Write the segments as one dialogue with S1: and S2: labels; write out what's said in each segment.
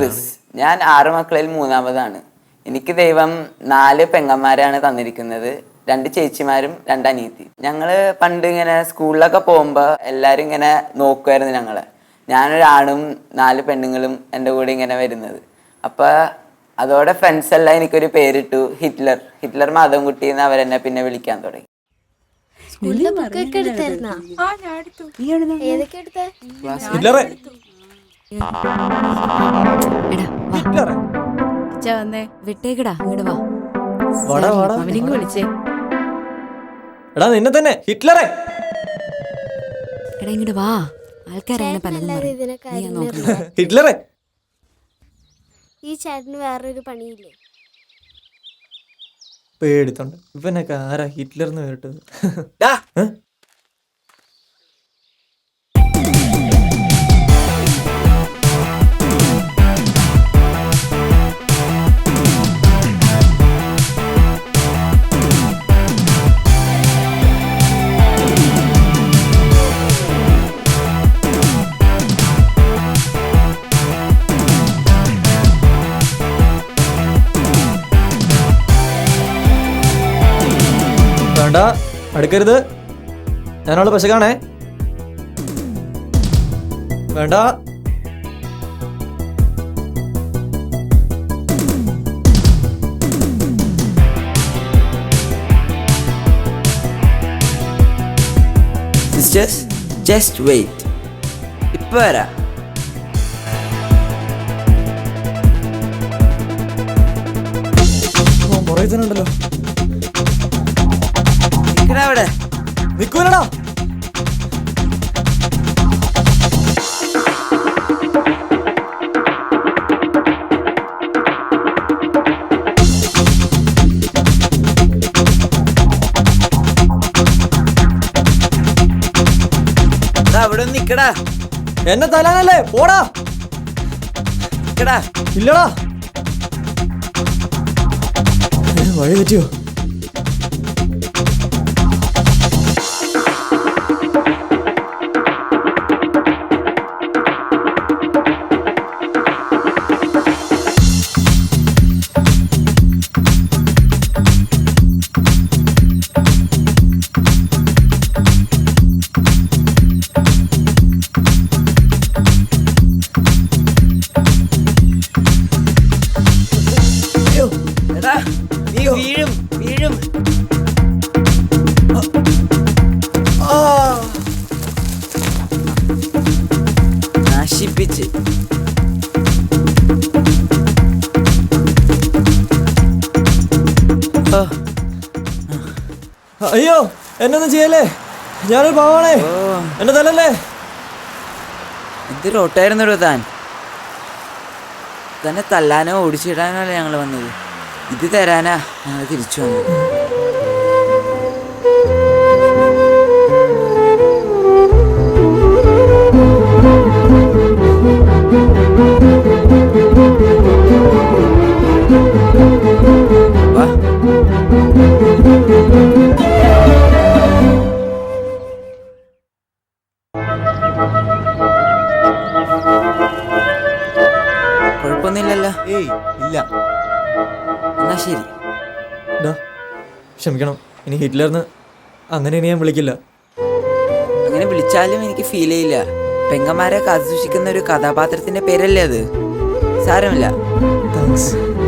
S1: Chris. ഞാൻ 6 മക്കളിൽ 3-ാമതാണ്. എനിക്ക് ദൈവം 4 പെങ്ങന്മാരാണ് തന്നിരിക്കുന്നത്. 2 ചേച്ചിമാരും 2 അനിയത്തി. ഞങ്ങള് പണ്ട് ഇങ്ങനെ സ്കൂളിലൊക്കെ പോകുമ്പോൾ എല്ലാവരും ഇങ്ങനെ നോക്കുമായിരുന്നു ഞങ്ങളെ. ഞാനൊരാണും 4 പെണ്ണുങ്ങളും എൻ്റെ കൂടെ ഇങ്ങനെ വരുന്നത്. അപ്പോൾ അതോടെ ഫ്രണ്ട്സ് എല്ലാം എനിക്കൊരു പേരിട്ടു, ഹിറ്റ്ലർ മാധവൻകുട്ടി എന്ന് അവരെന്നെ പിന്നെ വിളിക്കാൻ തുടങ്ങി.
S2: വിട്ടേക്കടാ, ഇങ്ങോട്ട് വാ.
S3: വിളിച്ചേ
S4: എടാ നിന്നെ തന്നെ ഹിറ്റ്ലറെ.
S2: എടാ ഇങ്ങോട്ട് വാ. ആൾക്കാരങ്ങനെ പലതും
S4: ഹിറ്റ്ലറെ.
S5: ഈ ചേട്ടന് വേറൊരു പണിയില്ലേ?
S4: പേടിത്തോണ്ട് ഇവനൊക്കെ ആരാ ഹിറ്റ്ലർ എന്ന് കേട്ടത്? വേണ്ട, അടുക്കരുത്. ഞാനവളെ പശക്കാണേ. വേണ്ട.
S1: സിസ്റ്റേഴ്സ്, ജസ്റ്റ് വെയിറ്റ്, ഇപ്പൊ വരാം.
S4: ഉണ്ടല്ലോ,
S1: അവിടെ
S4: നിക്കൂലടാ.
S1: അവിടെ നിക്കടാ.
S4: എന്നെ തലാനല്ലേ, പോടാ.
S1: നിക്കടാ.
S4: ഇല്ലടാ, വഴി തെറ്റിയോ?
S1: വീഴും. നശിപ്പിച്ച്.
S4: അയ്യോ, എന്നൊന്നും ചെയ്യല്ലേ, ഞാനൊരു പാവാണേ. എന്റെ തലല്ലേ.
S1: ഇത് റോട്ടായിരുന്നോ തന്നെ തല്ലാനോ ഓടിച്ചിടാനല്ലേ ഞങ്ങൾ വന്നത്. ഇത് തരാനാ ഞങ്ങൾ തിരിച്ചു വന്നത്. കുഴപ്പമൊന്നുമില്ലല്ലോ?
S4: ഏയ് ഇല്ല.
S1: എന്നാ ശരി.
S4: ക്ഷമിക്കണം, ഇനി ഹിറ്റ്ലർന്ന് അങ്ങനെ ഇനി ഞാൻ വിളിക്കില്ല.
S1: അങ്ങനെ വിളിച്ചാലും എനിക്ക് ഫീൽ ചെയ്യില്ല. പെങ്ങന്മാരെ കാത്തു സൂക്ഷിക്കുന്ന ഒരു കഥാപാത്രത്തിന്റെ പേരല്ലേ അത്. സാരമില്ല.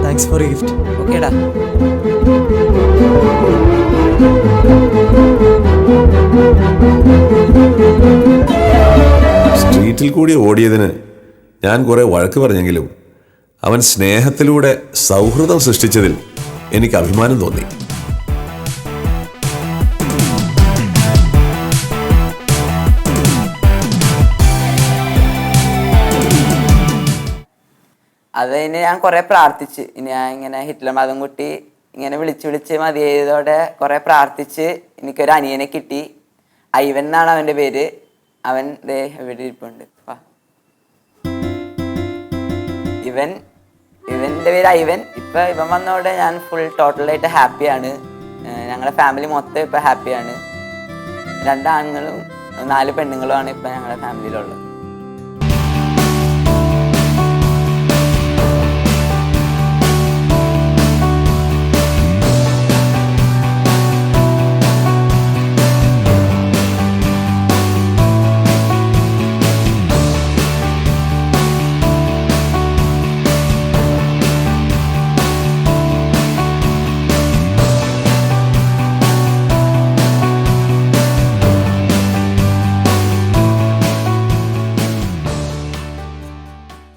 S4: Thanks for gift.
S1: ഓക്കേടാ.
S6: സ്ട്രീറ്റിൽ കൂടി ഓടിയതിന് ഞാൻ കുറെ വഴക്ക് പറഞ്ഞെങ്കിലും അവൻ സ്നേഹത്തിലൂടെ സൗഹൃദം സൃഷ്ടിച്ചതിൽ എനിക്ക് അഭിമാനം തോന്നി.
S1: അതിന് ഞാൻ കുറെ പ്രാർത്ഥിച്ച്. ഞാൻ ഇങ്ങനെ ഹിറ്റ്ലർ മാധവൻകുട്ടി ഇങ്ങനെ വിളിച്ച് മതിയായതോടെ കുറെ പ്രാർത്ഥിച്ച് എനിക്കൊരു അനിയനെ കിട്ടി. ഐവൻ എന്നാണ് അവൻ്റെ പേര്. അവൻ ദേ ഇവിടെ ഇരിപ്പുണ്ട്. ഇവൻ്റെ പേര് ഐവൻ. ഇപ്പം ഇവൻ വന്നതോടെ ഞാൻ ഫുൾ ടോട്ടലായിട്ട് ഹാപ്പിയാണ്. ഞങ്ങളുടെ ഫാമിലി മൊത്തം ഇപ്പം ഹാപ്പിയാണ്. 2 ആണുങ്ങളും 4 പെണ്ണുങ്ങളുമാണ് ഇപ്പം ഞങ്ങളുടെ ഫാമിലിയിലുള്ളത്.